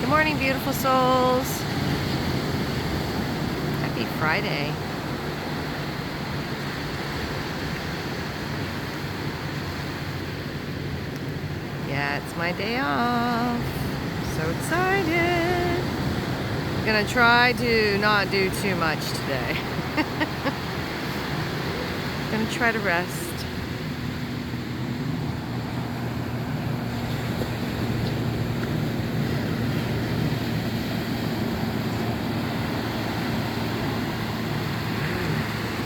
Good morning, beautiful souls. Happy Friday. Yeah, it's my day off. So excited. I'm gonna try to not do too much today. Gonna try to rest.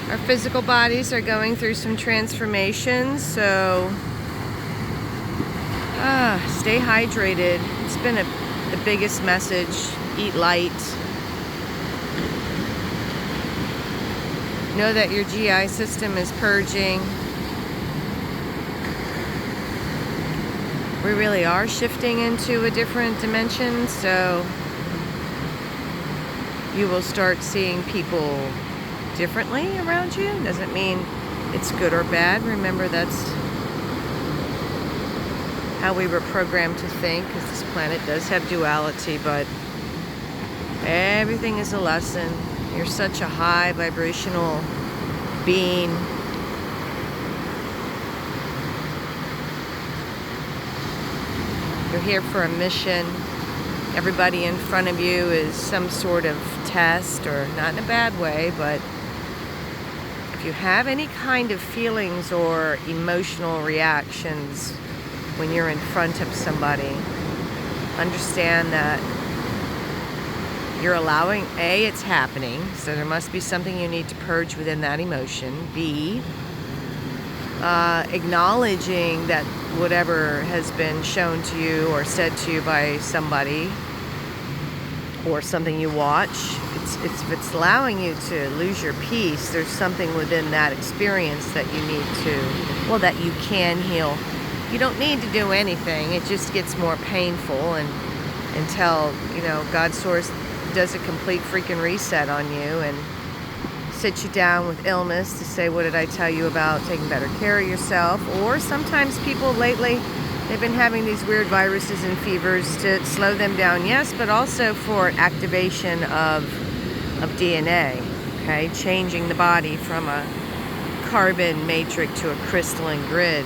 Our physical bodies are going through some transformations, so stay hydrated. It's been the biggest message. Eat light. Know that your GI system is purging. We really are shifting into a different dimension, so you will start seeing people differently around you. Doesn't mean it's good or bad. Remember, that's how we were programmed to think, because this planet does have duality, but everything is a lesson. You're such a high vibrational being. You're here for a mission. Everybody in front of you is some sort of test, or not in a bad way, but if you have any kind of feelings or emotional reactions when you're in front of somebody, understand that you're allowing, A, it's happening, so there must be something you need to purge within that emotion. B, acknowledging that whatever has been shown to you or said to you by somebody or something you watch, if it's allowing you to lose your peace, there's something within that experience that you need to, well, that you can heal. You don't need to do anything. It just gets more painful, and until, God's source does a complete freaking reset on you and sit you down with illness to say, what did I tell you about taking better care of yourself? Or sometimes people lately, they've been having these weird viruses and fevers to slow them down, yes, but also for activation of DNA, okay? Changing the body from a carbon matrix to a crystalline grid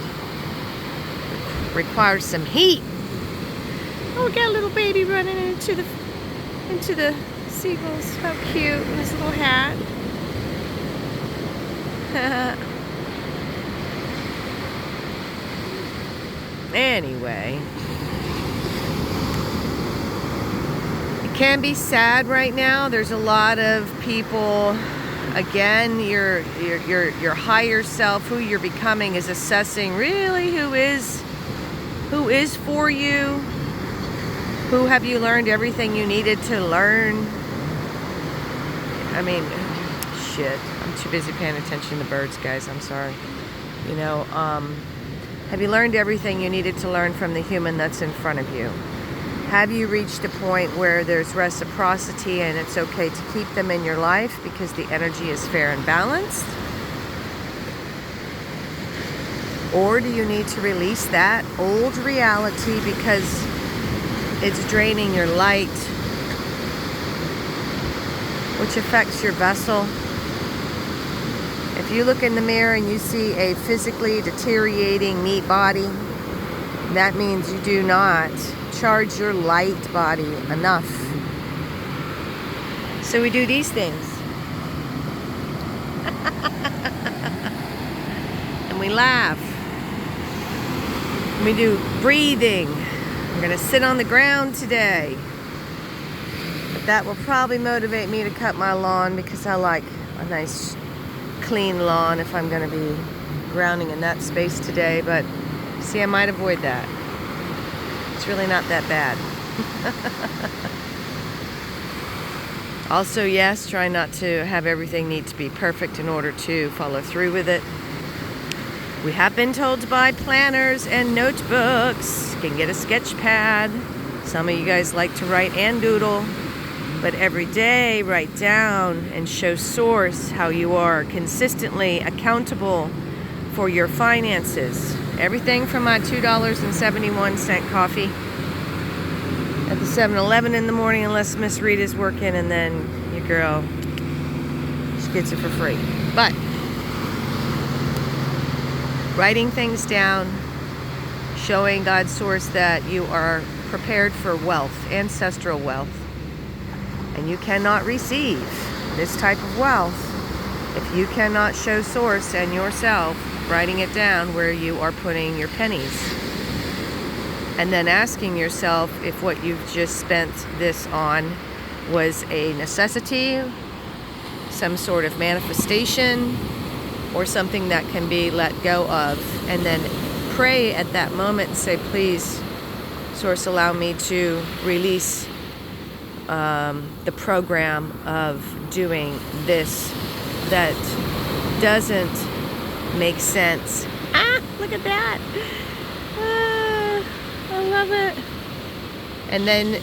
requires some heat. Oh, we got a little baby running into the seagulls. How cute, in his little hat. Anyway, it can be sad right now. There's a lot of people, again, your higher self, who you're becoming, is assessing really who is for you. Who have you learned everything you needed to learn? I mean, shit. I'm too busy paying attention to the birds, guys. I'm sorry. Have you learned everything you needed to learn from the human that's in front of you? Have you reached a point where there's reciprocity and it's okay to keep them in your life because the energy is fair and balanced? Or do you need to release that old reality because it's draining your light, which affects your vessel? If you look in the mirror and you see a physically deteriorating meat body, that means you do not charge your light body enough. So we do these things. And we laugh. We do breathing. I'm gonna sit on the ground today. But that will probably motivate me to cut my lawn, because I like a nice clean lawn if I'm gonna be grounding in that space today. But see, I might avoid that. It's really not that bad. Also, yes, try not to have everything need to be perfect in order to follow through with it. We have been told to buy planners and notebooks. You can get a sketch pad. Some of you guys like to write and doodle. But every day, write down and show source how you are consistently accountable for your finances. Everything from my $2.71 coffee at the 7-Eleven in the morning unless Miss Rita's working, and then your girl, she gets it for free. But writing things down, showing God's source that you are prepared for wealth, ancestral wealth, and you cannot receive this type of wealth if you cannot show source and yourself, writing it down where you are putting your pennies. And then asking yourself if what you've just spent this on was a necessity, some sort of manifestation, or something that can be let go of. And then pray at that moment and say, please, Source, allow me to release the program of doing this that doesn't make sense. Look at that. I love it. And then,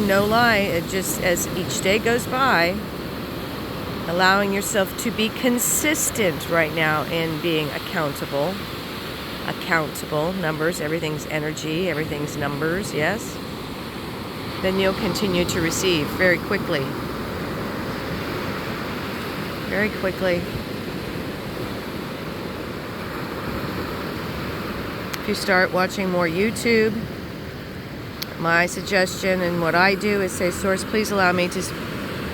no lie, just as each day goes by, allowing yourself to be consistent right now in being accountable. Accountable, numbers, everything's energy, everything's numbers, yes? Then you'll continue to receive very quickly. Very quickly. If you start watching more YouTube, my suggestion and what I do is say, Source, please allow me to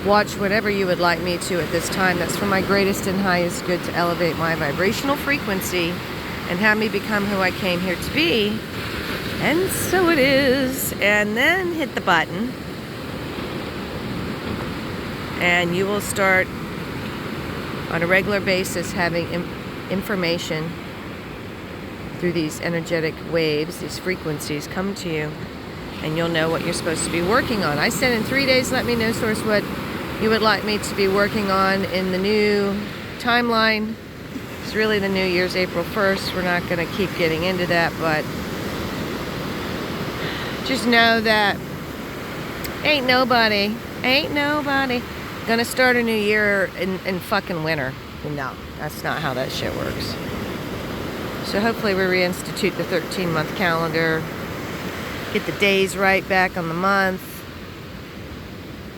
watch whatever you would like me to at this time. That's for my greatest and highest good, to elevate my vibrational frequency and have me become who I came here to be. And so it is. And then hit the button. And you will start on a regular basis having information through these energetic waves, these frequencies come to you, and you'll know what you're supposed to be working on. I said in 3 days, let me know, Source, what you would like me to be working on in the new timeline. It's really the new year's April 1st. We're not going to keep getting into that, but just know that ain't nobody gonna start a new year in fucking winter. No, that's not how that shit works. So hopefully we reinstitute the 13-month calendar, get the days right back on the month,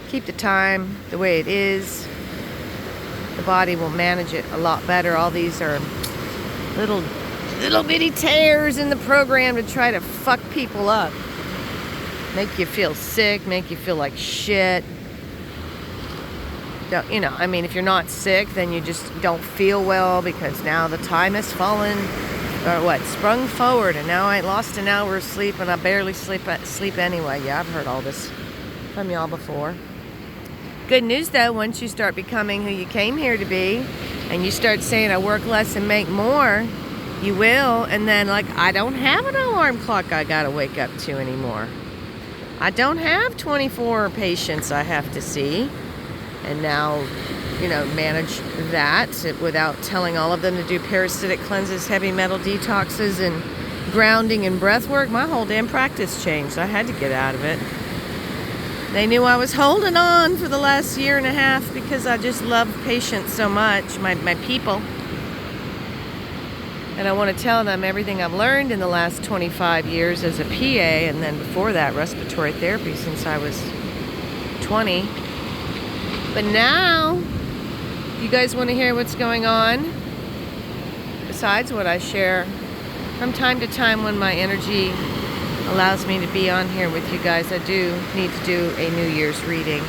keep the time the way it is. The body will manage it a lot better. All these are little bitty tears in the program to try to fuck people up. Make you feel sick, make you feel like shit. Don't, if you're not sick, then you just don't feel well because now the time has fallen, or sprung forward, and now I lost an hour of sleep and I barely sleep anyway. Yeah, I've heard all this from y'all before. Good news though, once you start becoming who you came here to be, and you start saying, I work less and make more, you will, and then I don't have an alarm clock I gotta wake up to anymore. I don't have 24 patients I have to see, and now, manage that without telling all of them to do parasitic cleanses, heavy metal detoxes, and grounding and breath work. My whole damn practice changed. I had to get out of it. They knew I was holding on for the last year and a half because I just love patients so much, my people. And I want to tell them everything I've learned in the last 25 years as a PA, and then before that, respiratory therapy since I was 20. But now, if you guys want to hear what's going on, besides what I share from time to time when my energy allows me to be on here with you guys, I do need to do a New Year's reading.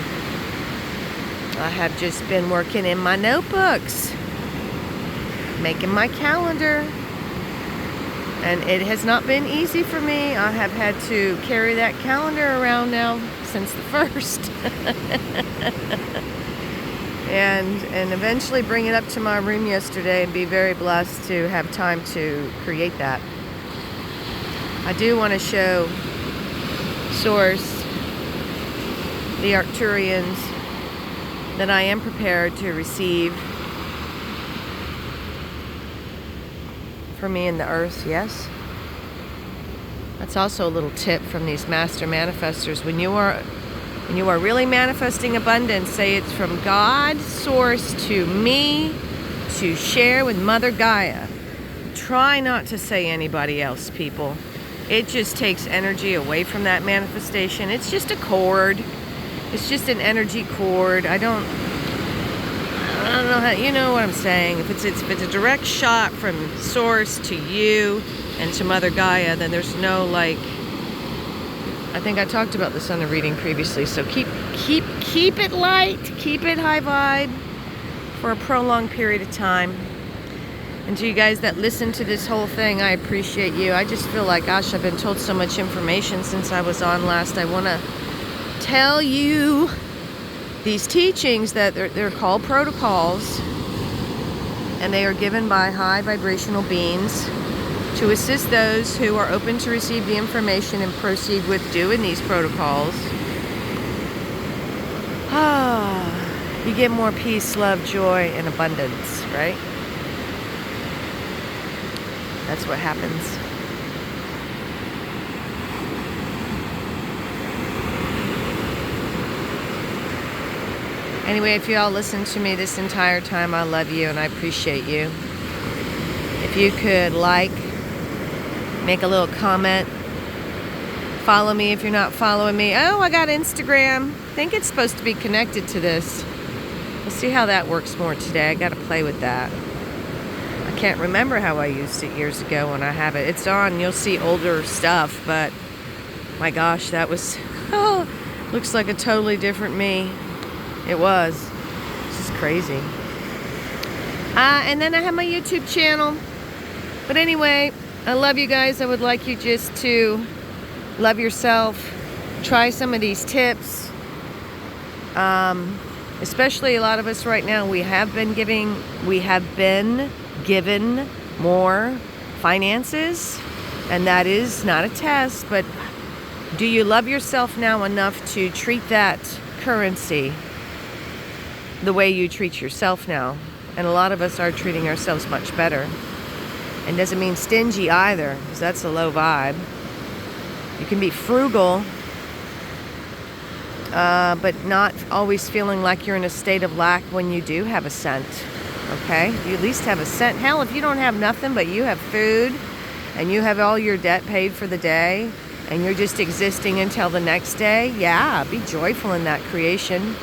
I have just been working in my notebooks, making my calendar, and it has not been easy for me. I have had to carry that calendar around now since the 1st. and eventually bring it up to my room yesterday and be very blessed to have time to create that. I do want to show Source, the Arcturians, that I am prepared to receive for me in the earth, yes. That's also a little tip from these master manifestors. When you are really manifesting abundance, say it's from God, Source, to me, to share with Mother Gaia. Try not to say anybody else, people. it just takes energy away from that manifestation. It's just a cord. It's just an energy cord. I don't know how, you know what I'm saying. If it's a direct shot from source to you and to Mother Gaia, then there's no, like, I think I talked about this on the reading previously. So keep it light, keep it high vibe for a prolonged period of time. And to you guys that listen to this whole thing, I appreciate you. I just feel like, gosh, I've been told so much information since I was on last. I want to tell you these teachings that they're called protocols, and they are given by high vibrational beings to assist those who are open to receive the information and proceed with doing these protocols. You get more peace, love, joy, and abundance, right? That's what happens. Anyway, if you all listen to me this entire time, I love you and I appreciate you. If you could like, make a little comment, follow me if you're not following me. Oh, I got Instagram. I think it's supposed to be connected to this. We'll see how that works more today. I got to play with that. I can't remember how I used it years ago when I have it. It's on. You'll see older stuff, but my gosh, that was, looks like a totally different me. It was. This is crazy. And then I have my YouTube channel. But anyway, I love you guys. I would like you just to love yourself. Try some of these tips. Especially a lot of us right now, we have been given more finances. And that is not a test, but do you love yourself now enough to treat that currency the way you treat yourself now? And a lot of us are treating ourselves much better. And doesn't mean stingy either, because that's a low vibe. You can be frugal, but not always feeling like you're in a state of lack when you do have a cent. Okay? You at least have a cent. Hell, if you don't have nothing but you have food and you have all your debt paid for the day and you're just existing until the next day, yeah, be joyful in that creation.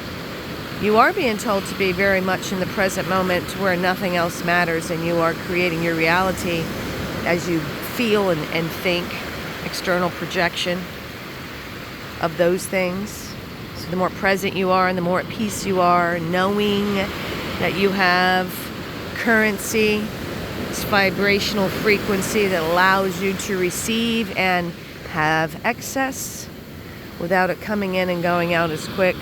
You are being told to be very much in the present moment to where nothing else matters, and you are creating your reality as you feel and think, external projection of those things. So the more present you are and the more at peace you are, knowing that you have currency, this vibrational frequency that allows you to receive and have excess without it coming in and going out as quick.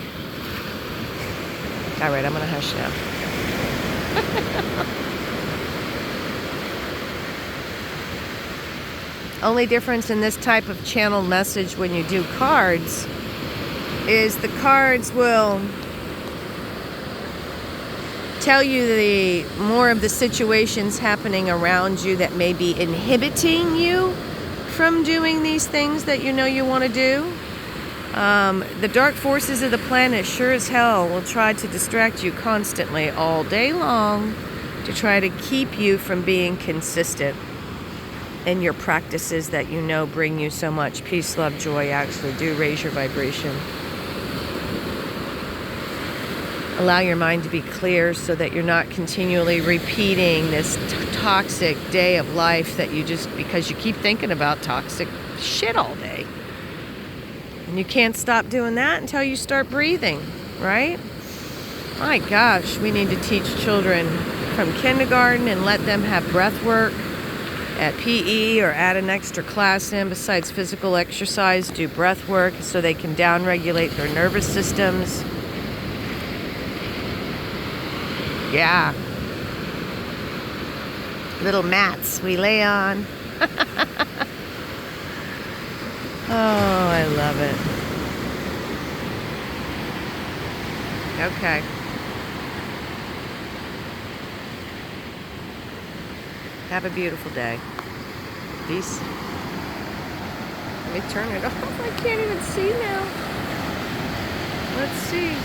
All right, I'm going to hush now. Only difference in this type of channeled message when you do cards is the cards will tell you the more of the situations happening around you that may be inhibiting you from doing these things that you know you want to do. The dark forces of the planet sure as hell will try to distract you constantly all day long to try to keep you from being consistent in your practices that you know bring you so much peace, love, joy, actually do raise your vibration. Allow your mind to be clear so that you're not continually repeating this toxic day of life that you just, because you keep thinking about toxic shit all day. And you can't stop doing that until you start breathing, right? My gosh, we need to teach children from kindergarten and let them have breath work at PE or add an extra class in besides physical exercise, do breath work so they can down-regulate their nervous systems. Yeah. Little mats we lay on. Oh, I love it. Okay. Have a beautiful day. Peace. Let me turn it off. I can't even see now. Let's see.